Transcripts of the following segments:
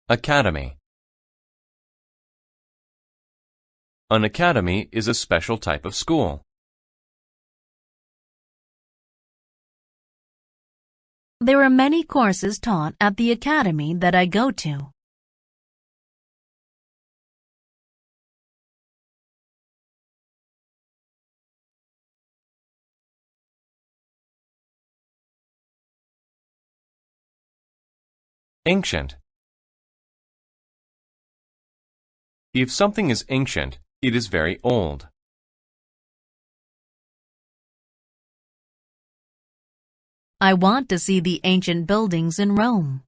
Academy. An academy is a special type of school. There are many courses taught at the academy that I go to. Ancient. If something is ancient, it is very old. I want to see the ancient buildings in Rome.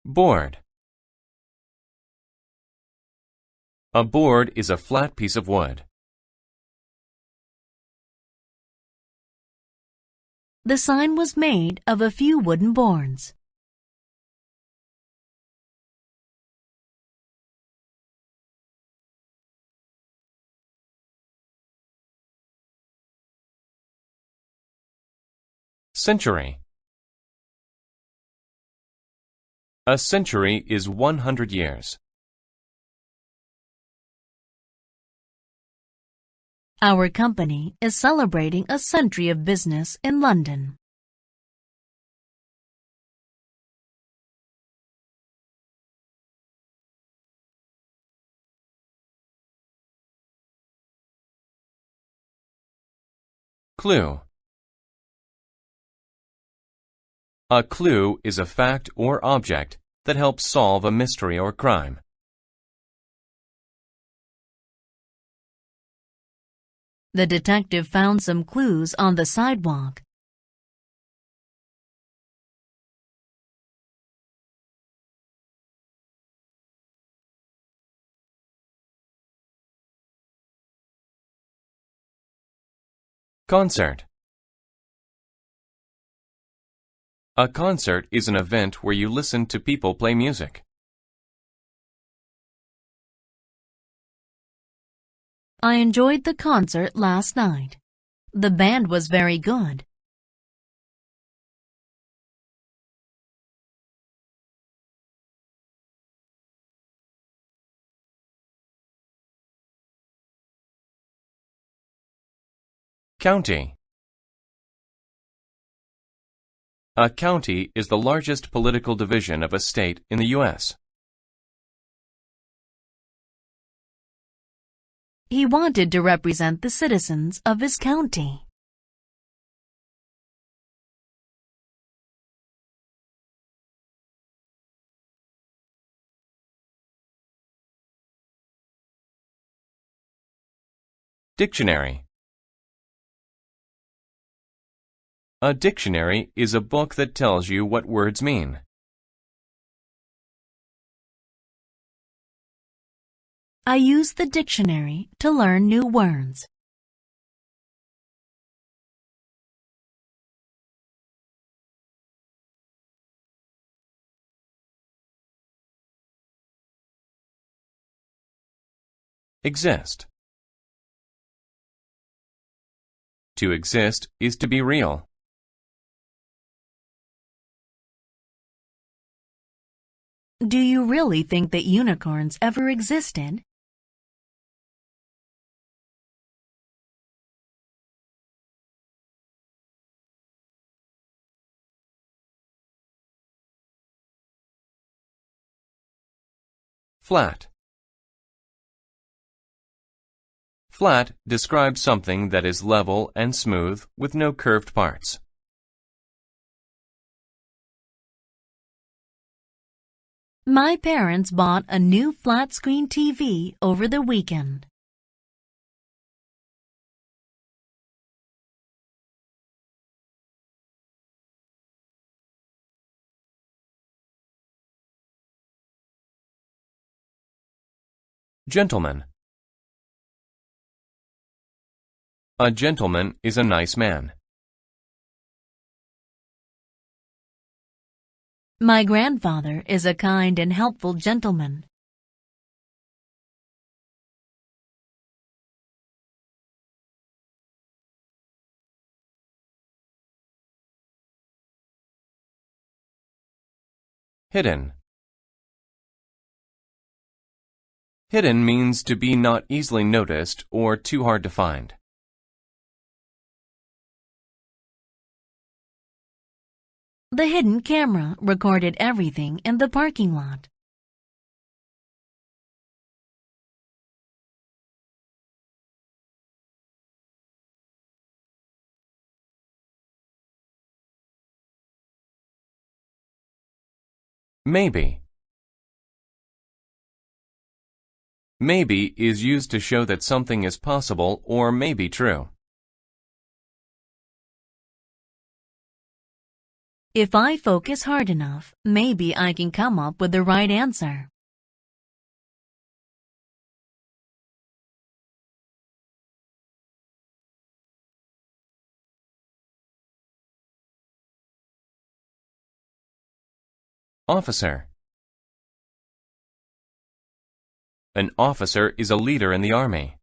Board. A board is a flat piece of wood. The sign was made of a few wooden boards. Century. A century is 100 years. Our company is celebrating a century of business in London. Clue. A clue is a fact or object that helps solve a mystery or crime. The detective found some clues on the sidewalk. Concert. A concert is an event where you listen to people play music. I enjoyed the concert last night. The band was very good. County. A county is the largest political division of a state in the U.S. He wanted to represent the citizens of his county. Dictionary. A dictionary is a book that tells you what words mean. I use the dictionary to learn new words. Exist. To exist is to be real. Do you really think that unicorns ever existed? Flat. Flat describes something that is level and smooth with no curved parts. My parents bought a new flat-screen TV over the weekend. Gentleman. A gentleman is a nice man. My grandfather is a kind and helpful gentleman. Hidden. Hidden means to be not easily noticed or too hard to find. The hidden camera recorded everything in the parking lot. Maybe. Maybe is used to show that something is possible or may be true. If I focus hard enough, maybe I can come up with the right answer. Officer. An officer is a leader in the army.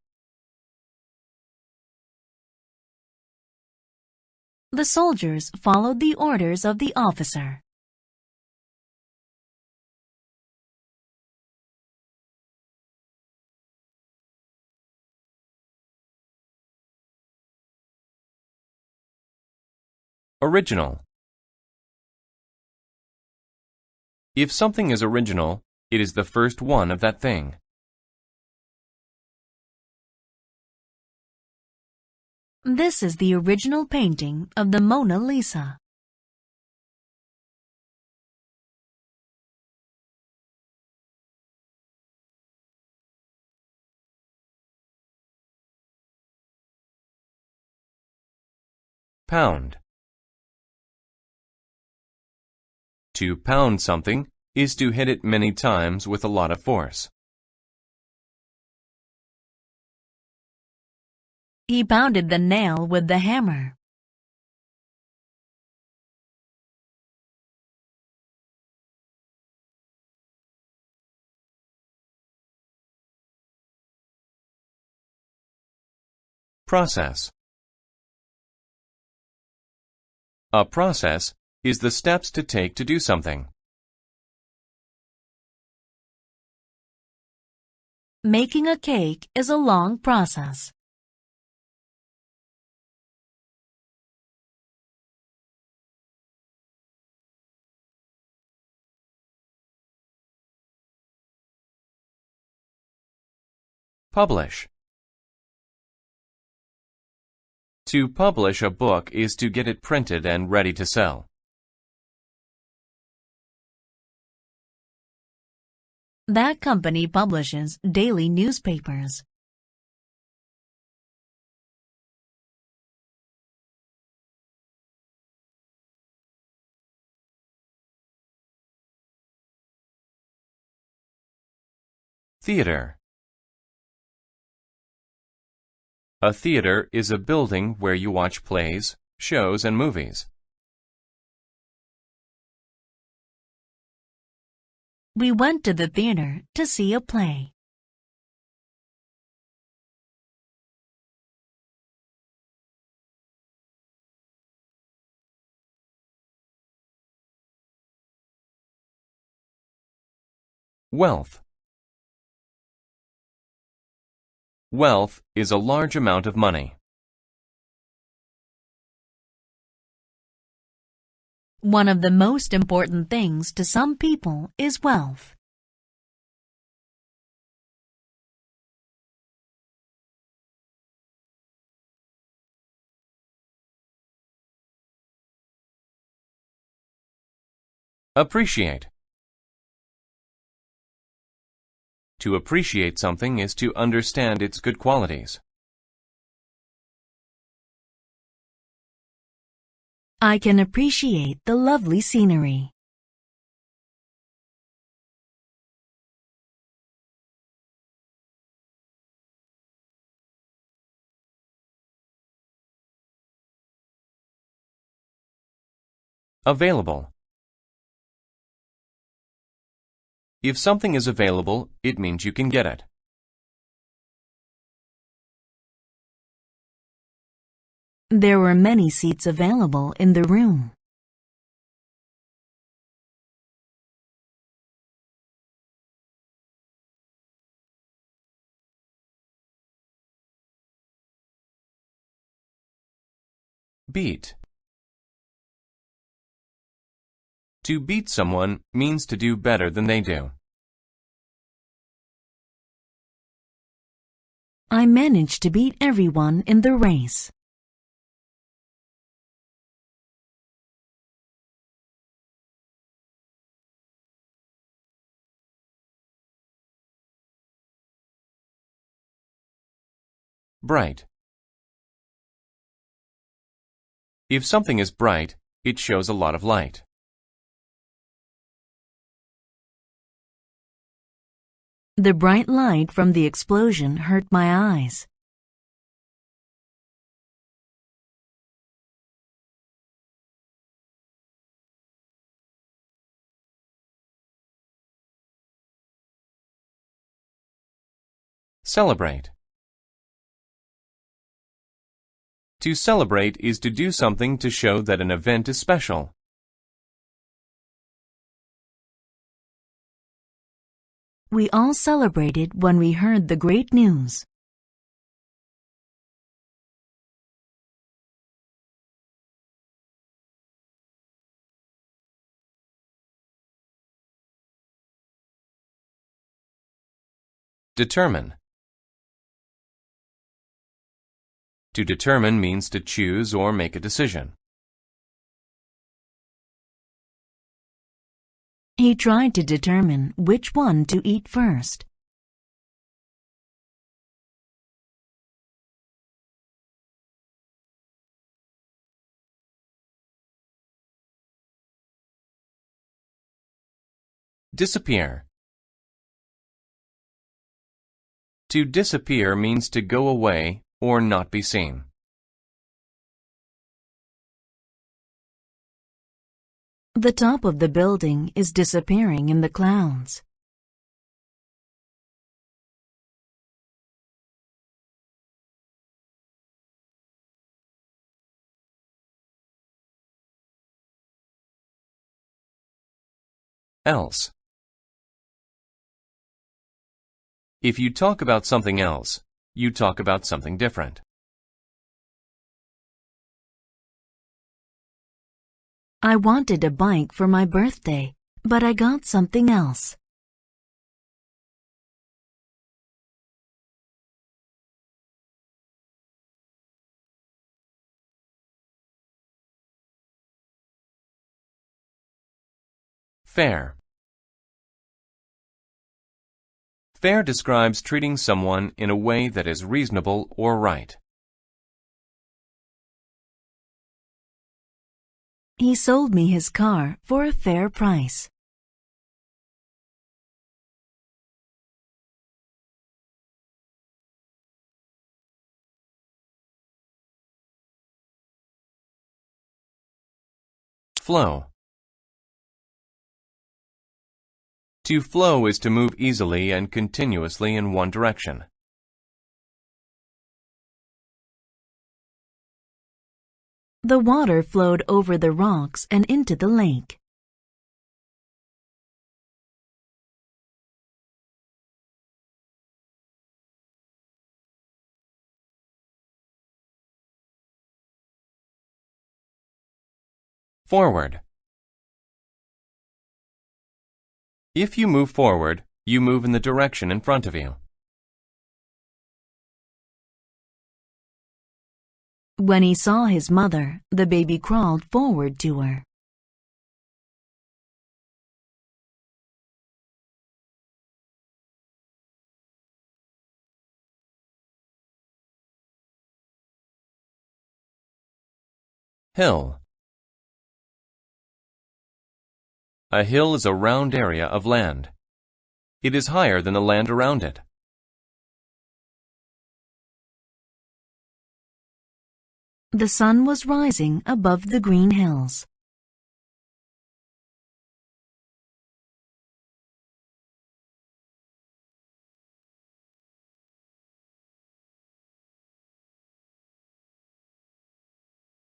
The soldiers followed the orders of the officer. Original. If something is original, it is the first one of that thing. This is the original painting of the Mona Lisa. Pound. To pound something is to hit it many times with a lot of force. He pounded the nail with the hammer. Process. A process is the steps to take to do something. Making a cake is a long process. Publish. To publish a book is to get it printed and ready to sell. That company publishes daily newspapers. Theater. A theater is a building where you watch plays, shows, and movies. We went to the theater to see a play. Wealth. Wealth is a large amount of money. One of the most important things to some people is wealth. Appreciate. To appreciate something is to understand its good qualities. I can appreciate the lovely scenery. Available. If something is available, it means you can get it. There were many seats available in the room. Beat. To beat someone means to do better than they do. I managed to beat everyone in the race. Bright. If something is bright, it shows a lot of light. The bright light from the explosion hurt my eyes. Celebrate. To celebrate is to do something to show that an event is special. We all celebrated when we heard the great news. Determine. To determine means to choose or make a decision. He tried to determine which one to eat first. Disappear. To disappear means to go away or not be seen. The top of the building is disappearing in the clouds. Else. If you talk about something else, you talk about something different. I wanted a bike for my birthday, but I got something else. Fair. Fair describes treating someone in a way that is reasonable or right. He sold me his car for a fair price. Flow. To flow is to move easily and continuously in one direction. The water flowed over the rocks and into the lake. Forward. If you move forward, you move in the direction in front of you. When he saw his mother, the baby crawled forward to her. Hill. A hill is a round area of land. It is higher than the land around it. The sun was rising above the green hills.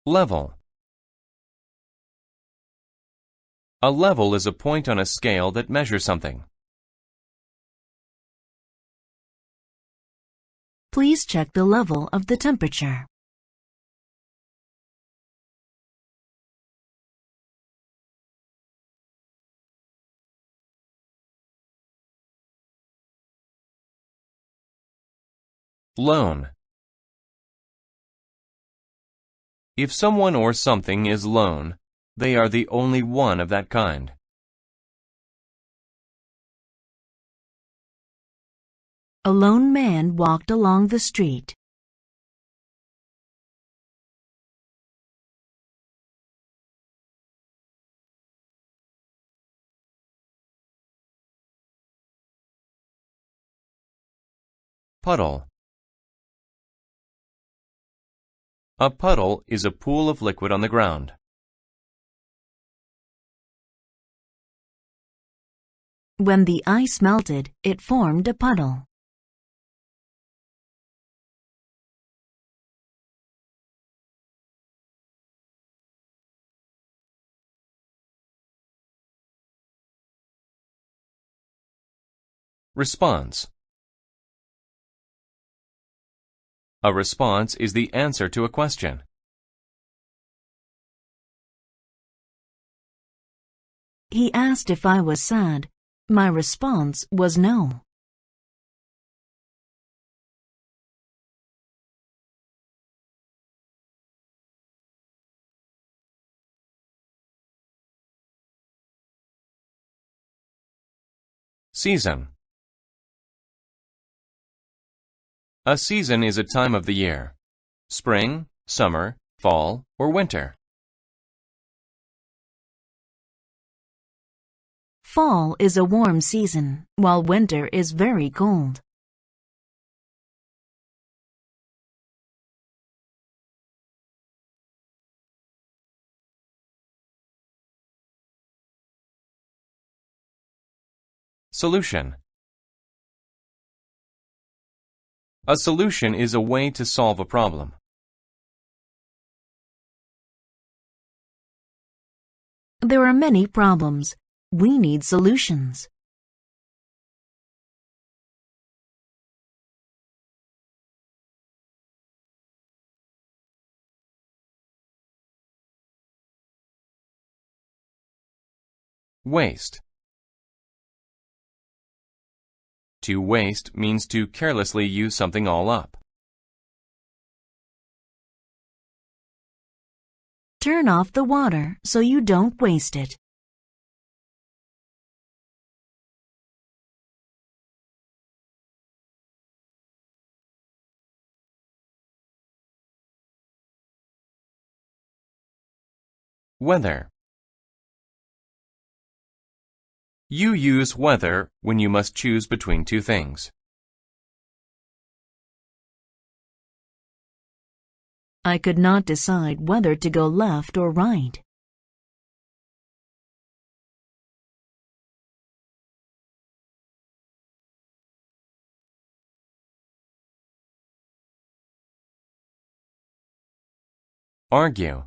Level. A level is a point on a scale that measures something. Please check the level of the temperature. Loan. If someone or something is lone, they are the only one of that kind. A lone man walked along the street. Puddle. A puddle is a pool of liquid on the ground. When the ice melted, it formed a puddle. Response. A response is the answer to a question. He asked if I was sad. My response was no. Season. A season is a time of the year. Spring, summer, fall, or winter. Fall is a warm season, while winter is very cold. Solution. A solution is a way to solve a problem. There are many problems. We need solutions. Waste. To waste means to carelessly use something all up. Turn off the water so you don't waste it. Weather. You use whether when you must choose between two things. I could not decide whether to go left or right. Argue.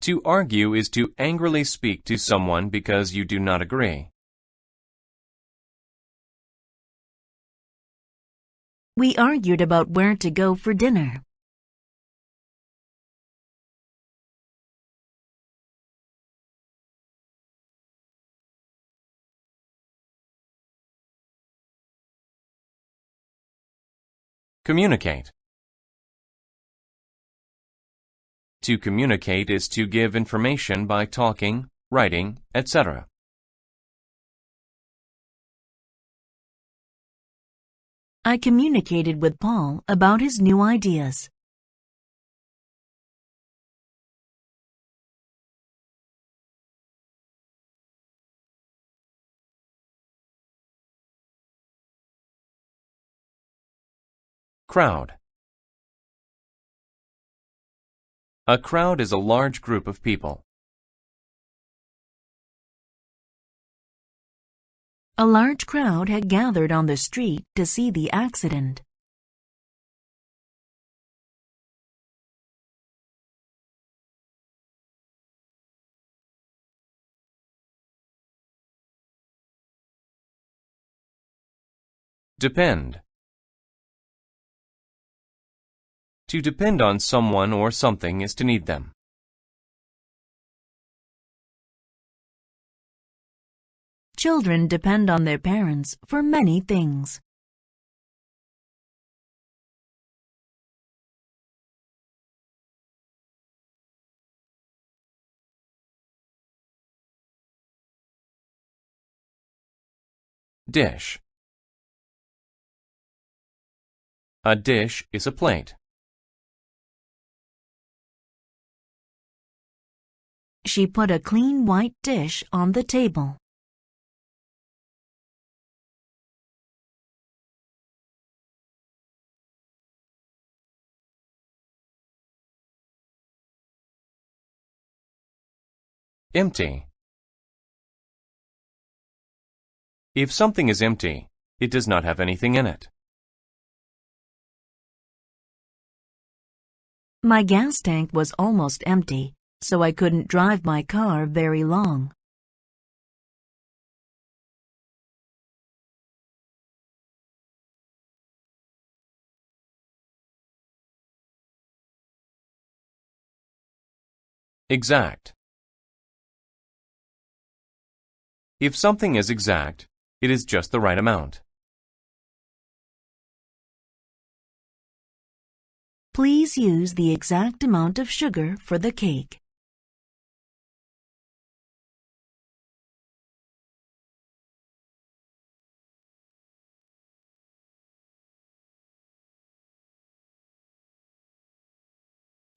To argue is to angrily speak to someone because you do not agree. We argued about where to go for dinner. Communicate. To communicate is to give information by talking, writing, etc. I communicated with Paul about his new ideas. Crowd. A crowd is a large group of people. A large crowd had gathered on the street to see the accident. Depend. To depend on someone or something is to need them. Children depend on their parents for many things. Dish. A dish is a plate. She put a clean white dish on the table. Empty. If something is empty, it does not have anything in it. My gas tank was almost empty, so I couldn't drive my car very long. Exact. If something is exact, it is just the right amount. Please use the exact amount of sugar for the cake.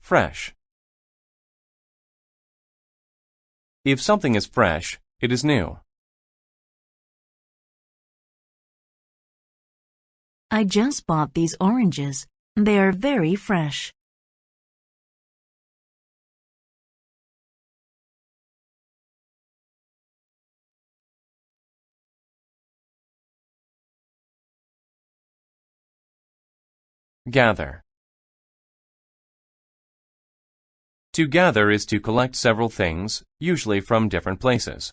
Fresh. If something is fresh, it is new. I just bought these oranges. They are very fresh. Gather. To gather is to collect several things, usually from different places.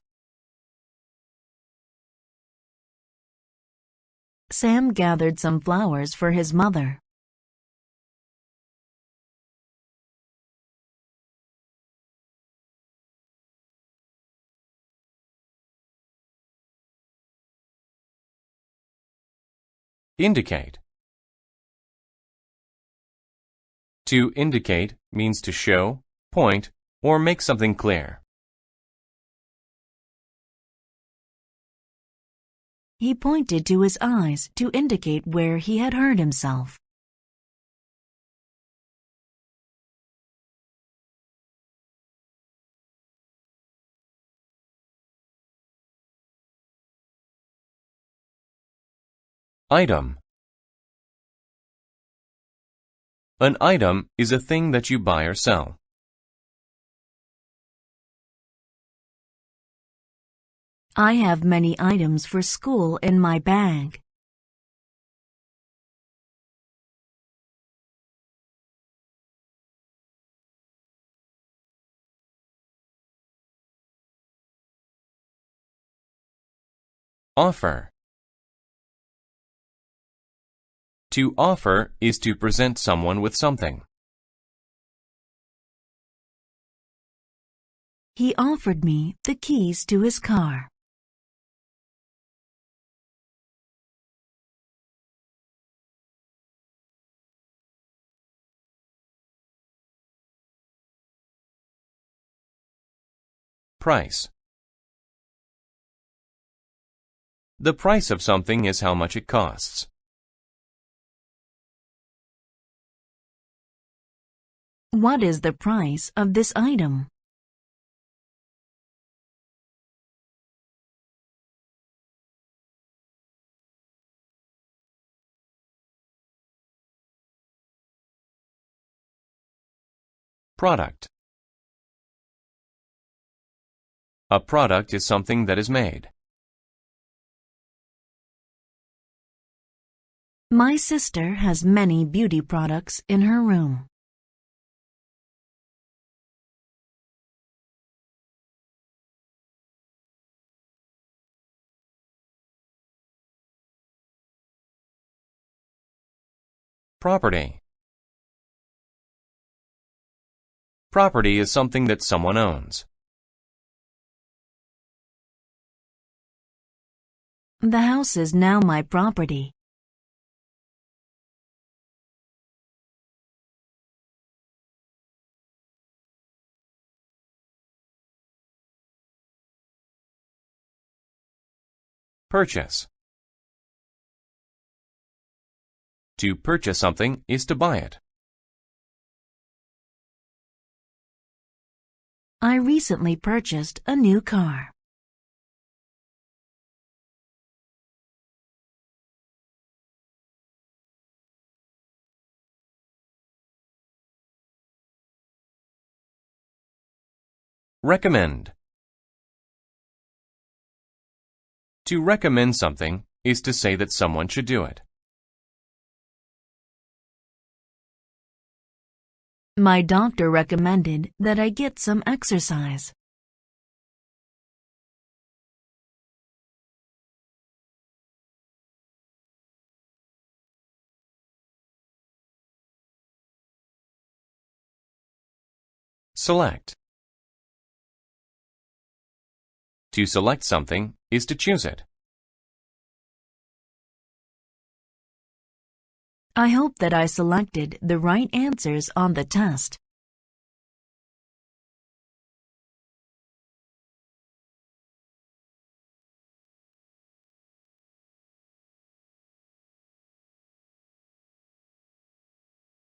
Sam gathered some flowers for his mother. Indicate. To indicate means to show, point, or make something clear. He pointed to his eyes to indicate where he had hurt himself. Item. An item is a thing that you buy or sell. I have many items for school in my bag. Offer. To offer is to present someone with something. He offered me the keys to his car. Price. The price of something is how much it costs. What is the price of this item? Product. A product is something that is made. My sister has many beauty products in her room. Property. Property is something that someone owns. The house is now my property. Purchase. To purchase something is to buy it. I recently purchased a new car. Recommend. To recommend something is to say that someone should do it. My doctor recommended that I get some exercise. Select. To select something is to choose it. I hope that I selected the right answers on the test.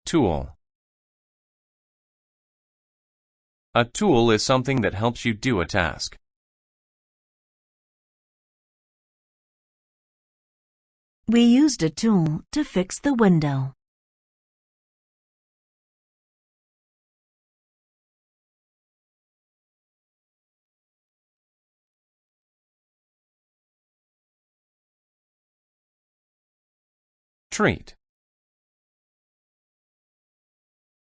Tool. A tool is something that helps you do a task. We used a tool to fix the window. Treat.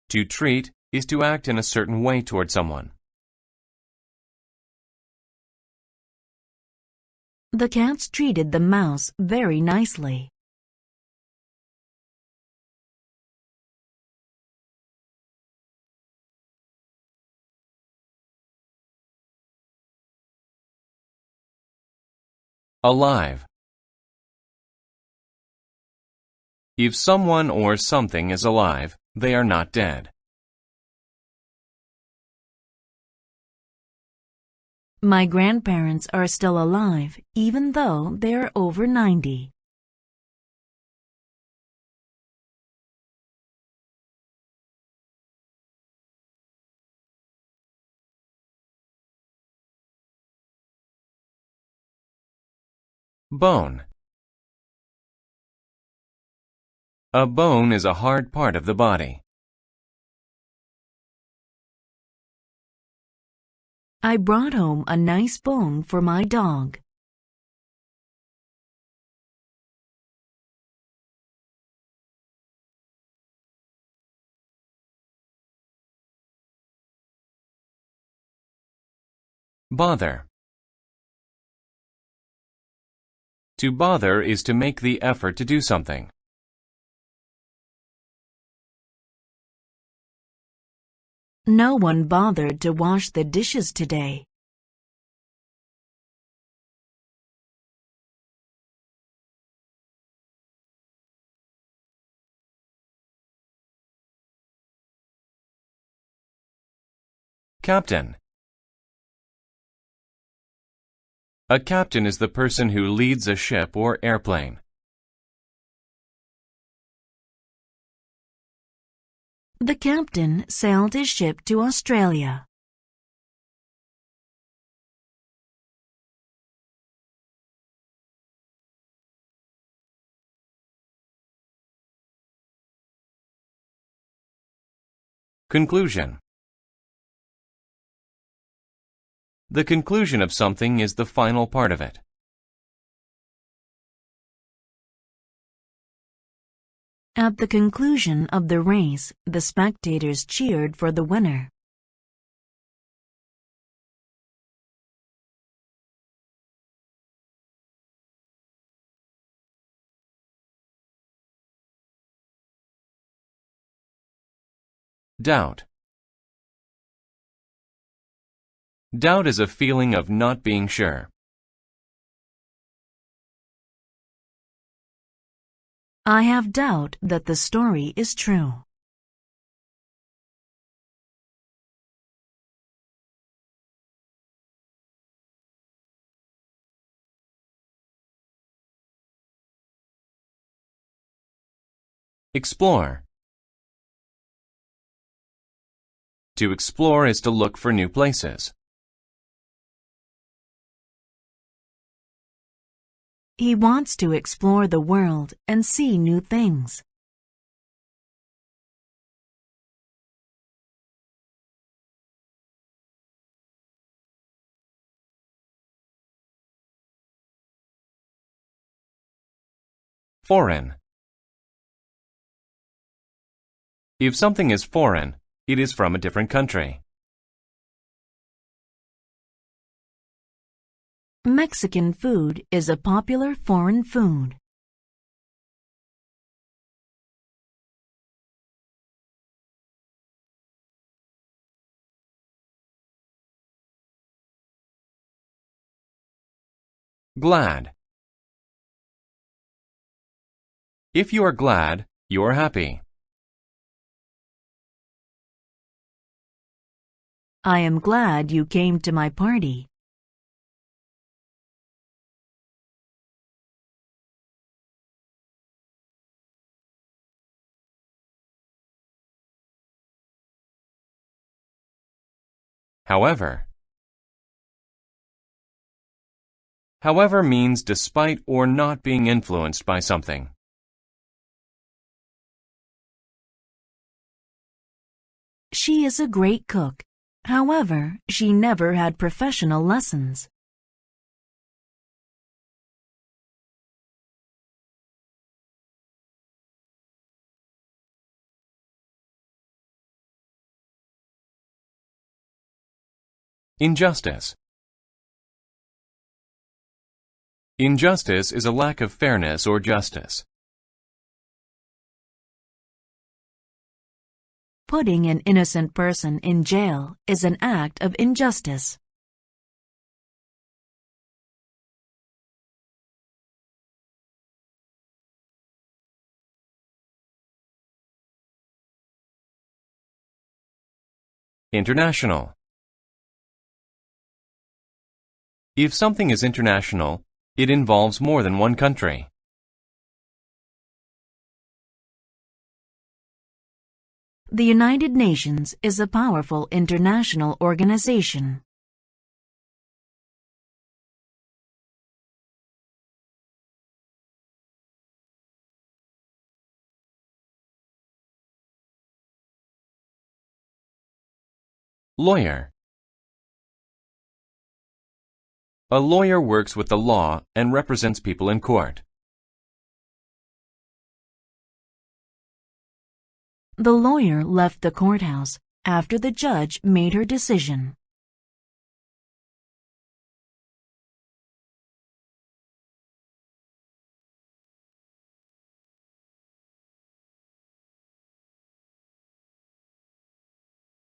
To treat is to act in a certain way toward someone. The cats treated the mouse very nicely. Alive. If someone or something is alive, they are not dead. My grandparents are still alive, even though they are over 90. Bone. A bone is a hard part of the body. I brought home a nice bone for my dog. Bother. To bother is to make the effort to do something. No one bothered to wash the dishes today. Captain. A captain is the person who leads a ship or airplane. The captain sailed his ship to Australia. Conclusion. The conclusion of something is the final part of it. At the conclusion of the race, the spectators cheered for the winner. Doubt. Doubt is a feeling of not being sure. I have doubt that the story is true. Explore. To explore is to look for new places. He wants to explore the world and see new things. Foreign. If something is foreign, it is from a different country. Mexican food is a popular foreign food. Glad. If you are glad, you are happy. I am glad you came to my party. However. However means despite or not being influenced by something. She is a great cook. However, she never had professional lessons. Injustice. Injustice is a lack of fairness or justice. Putting an innocent person in jail is an act of injustice. International. If something is international, it involves more than one country. The United Nations is a powerful international organization. Lawyer. A lawyer works with the law and represents people in court. The lawyer left the courthouse after the judge made her decision.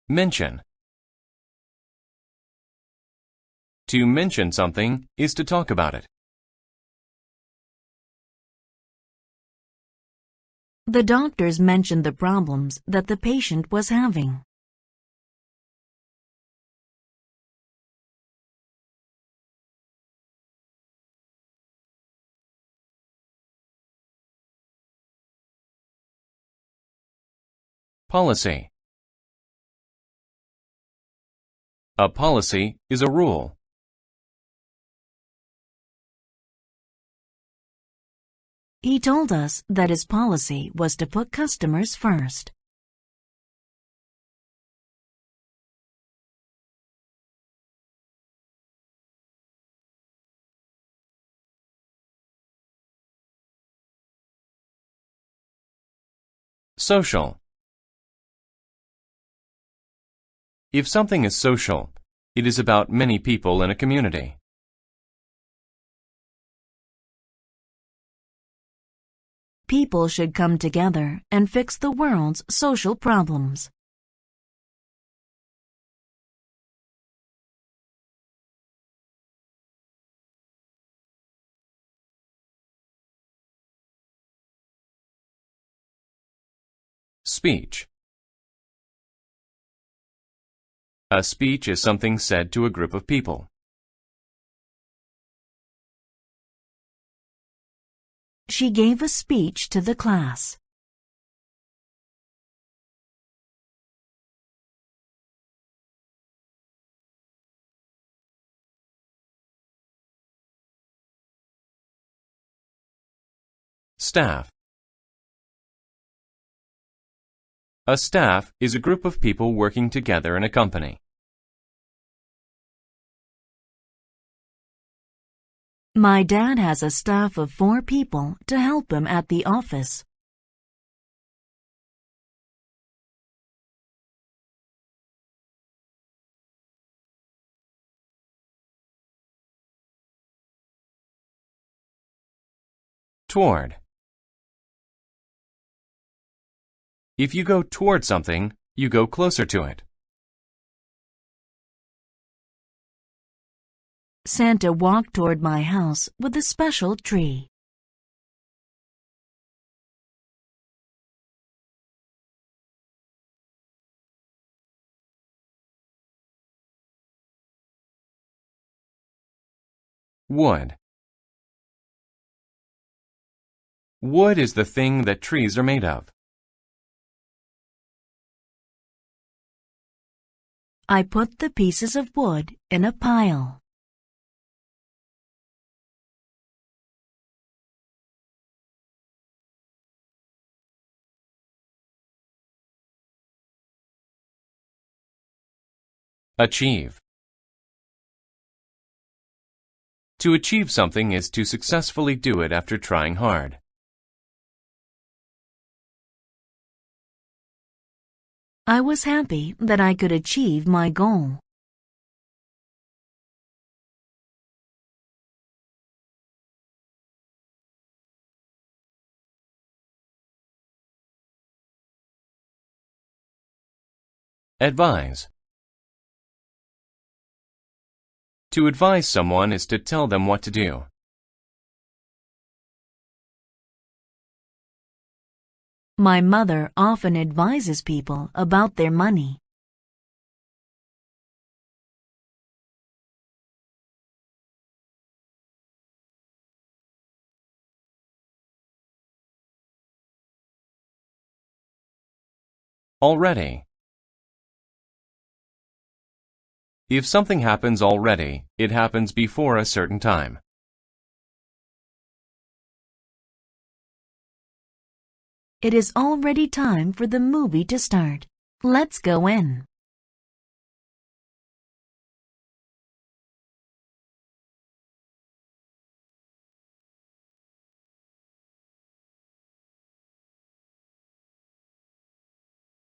Mention. To mention something is to talk about it. The doctors mentioned the problems that the patient was having. Policy. A policy is a rule. He told us that his policy was to put customers first. Social. If something is social, it is about many people in a community. People should come together and fix the world's social problems. Speech. A speech is something said to a group of people. She gave a speech to the class. Staff. A staff is a group of people working together in a company. My dad has a staff of 4 people to help him at the office. Toward. If you go toward something, you go closer to it. Santa walked toward my house with a special tree. Wood. Wood is the thing that trees are made of. I put the pieces of wood in a pile. Achieve. To achieve something is to successfully do it after trying hard. I was happy that I could achieve my goal. Advise. To advise someone is to tell them what to do. My mother often advises people about their money. Already. If something happens already, it happens before a certain time. It is already time for the movie to start. Let's go in.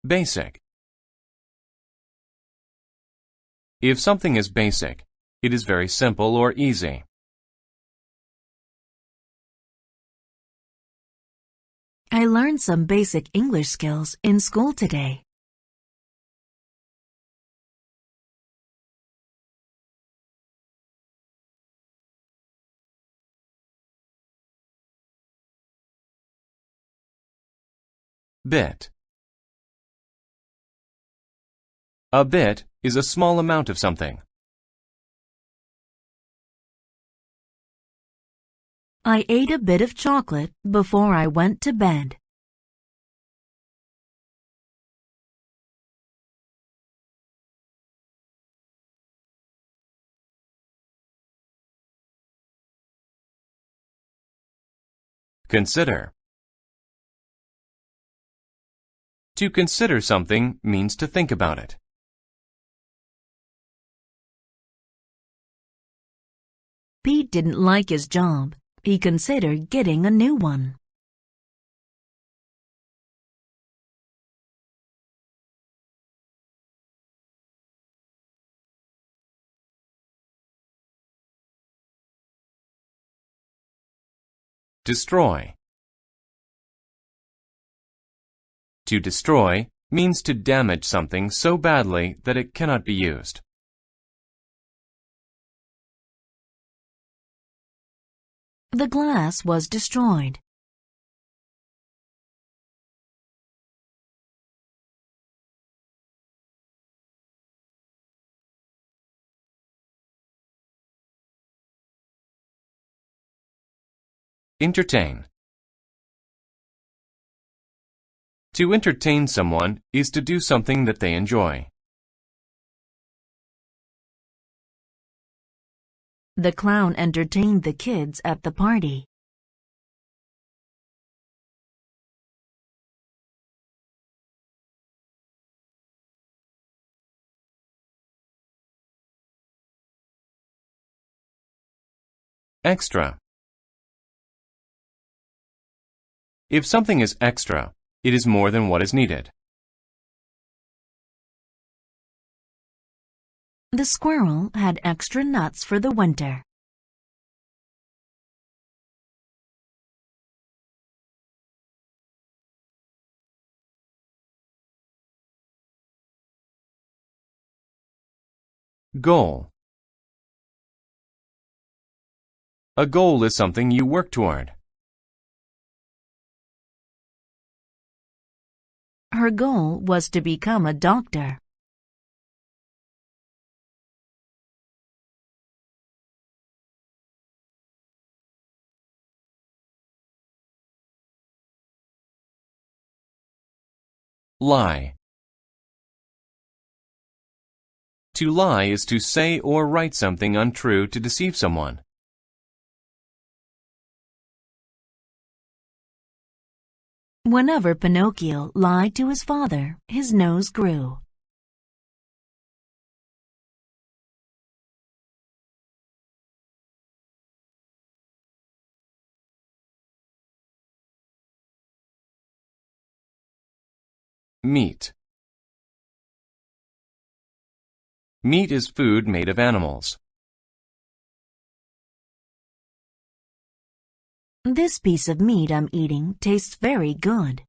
Basic. If something is basic, it is very simple or easy. I learned some basic English skills in school today. Bit. A bit is a small amount of something. I ate a bit of chocolate before I went to bed. Consider. To consider something means to think about it. Pete didn't like his job. He considered getting a new one. Destroy. To destroy means to damage something so badly that it cannot be used. The glass was destroyed. Entertain. To entertain someone is to do something that they enjoy. The clown entertained the kids at the party. Extra. If something is extra, it is more than what is needed. The squirrel had extra nuts for the winter. Goal. A goal is something you work toward. Her goal was to become a doctor. Lie. To lie is to say or write something untrue to deceive someone. Whenever Pinocchio lied to his father, his nose grew. Meat. Meat is food made of animals. This piece of meat I'm eating tastes very good.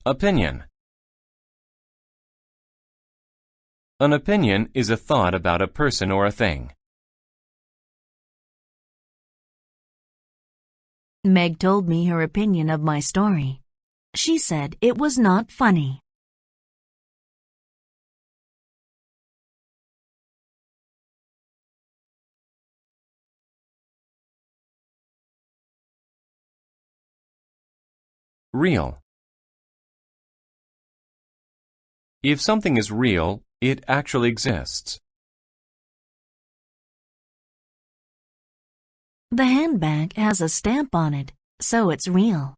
Opinion. An opinion is a thought about a person or a thing. Meg told me her opinion of my story. She said it was not funny. Real. If something is real, it actually exists. The handbag has a stamp on it, so it's real.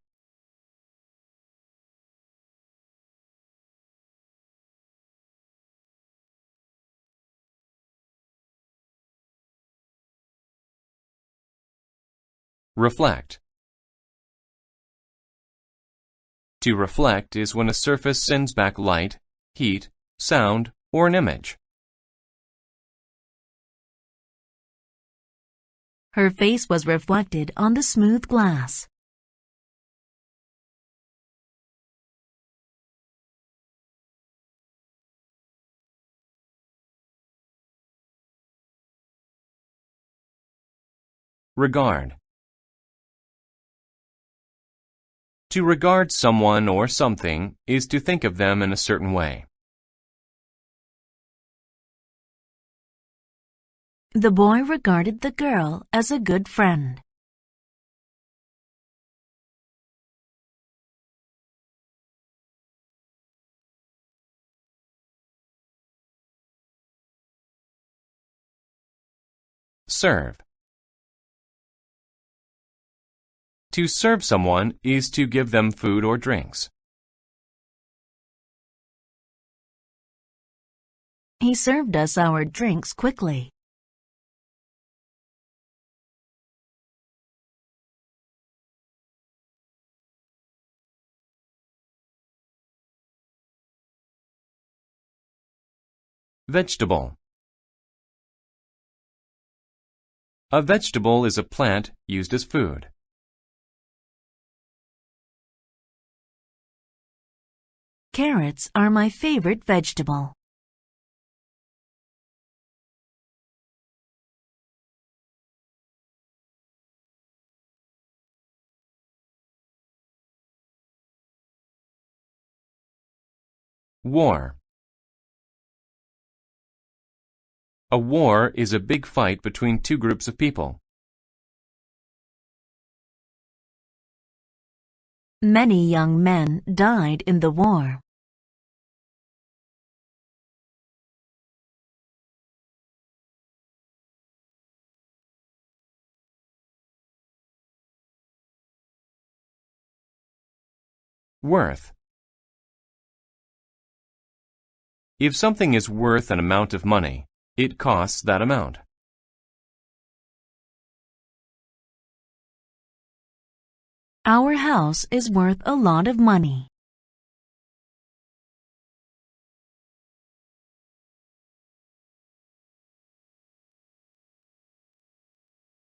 Reflect. To reflect is when a surface sends back light, heat, sound, or an image. Her face was reflected on the smooth glass. Regard. To regard someone or something is to think of them in a certain way. The boy regarded the girl as a good friend. Serve. To serve someone is to give them food or drinks. He served us our drinks quickly. Vegetable. A vegetable is a plant used as food. Carrots are my favorite vegetable. War. A war is a big fight between two groups of people. Many young men died in the war. Worth. If something is worth an amount of money, it costs that amount. Our house is worth a lot of money.